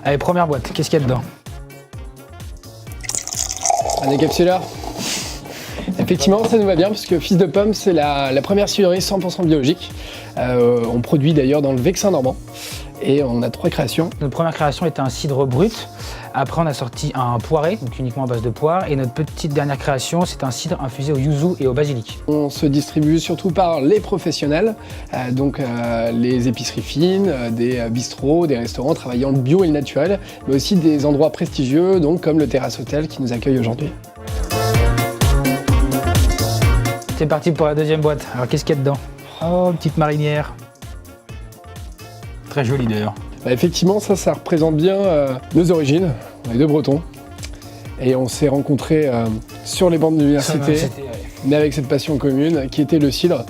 Allez, première boîte, qu'est-ce qu'il y a dedans? Un décapsuleur. Effectivement, ça nous va bien parce que Fils de Pomme, c'est la première cidrerie 100% biologique. On produit d'ailleurs dans le Vexin normand et on a 3 créations. Notre première création était un cidre brut. Après, on a sorti un poiré, donc uniquement à base de poire. Et notre petite dernière création, c'est un cidre infusé au yuzu et au basilic. On se distribue surtout par les professionnels, donc les épiceries fines, des bistrots, des restaurants travaillant le bio et le naturel, mais aussi des endroits prestigieux, donc comme le Terrasse Hôtel qui nous accueille aujourd'hui. C'est parti pour la deuxième boîte. Alors, qu'est-ce qu'il y a dedans? Oh, une petite marinière. Très jolie d'ailleurs. Bah, effectivement, ça représente bien nos origines. On est 2 Bretons et on s'est rencontrés sur les bancs de l'université, mais avec cette passion commune qui était le cidre.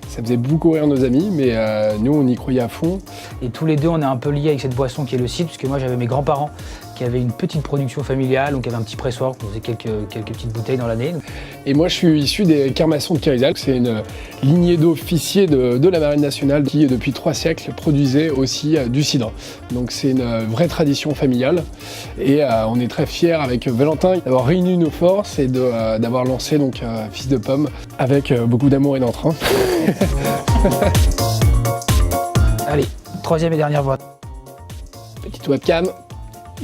Ça faisait beaucoup rire nos amis, mais nous, on y croyait à fond. Et tous les deux, on est un peu liés avec cette boisson qui est le cidre, puisque moi, j'avais mes grands-parents qui avaient une petite production familiale, donc il y avait un petit pressoir, on faisait quelques petites bouteilles dans l'année. Et moi, je suis issu des Kermassons de Kérisal. C'est une lignée d'officiers de la Marine nationale qui, depuis 3 siècles, produisait aussi du cidre. Donc c'est une vraie tradition familiale. Et on est très fiers avec Valentin d'avoir réuni nos forces et d'avoir lancé donc Fils de Pomme avec beaucoup d'amour et d'entrain. Allez, troisième et dernière boîte. Petite webcam.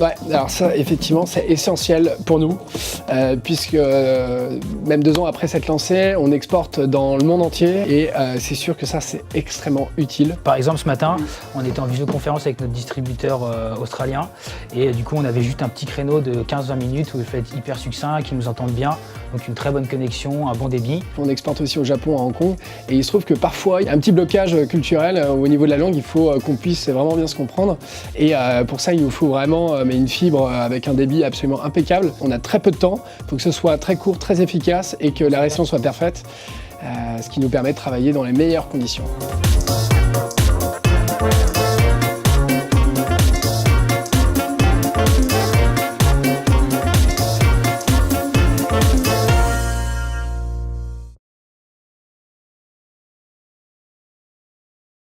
Ouais, alors ça, effectivement, c'est essentiel pour nous, puisque même 2 ans après s'être lancé, on exporte dans le monde entier et c'est sûr que ça, c'est extrêmement utile. Par exemple, ce matin, on était en visioconférence avec notre distributeur australien et du coup, on avait juste un petit créneau de 15-20 minutes où il faut être hyper succinct, qu'ils nous entendent bien, donc une très bonne connexion, un bon débit. On exporte aussi au Japon, à Hong Kong, et il se trouve que parfois, il y a un petit blocage culturel au niveau de la langue, il faut qu'on puisse vraiment bien se comprendre et pour ça, il nous faut vraiment mais une fibre avec un débit absolument impeccable. On a très peu de temps, il faut que ce soit très court, très efficace et que la réaction soit parfaite, ce qui nous permet de travailler dans les meilleures conditions.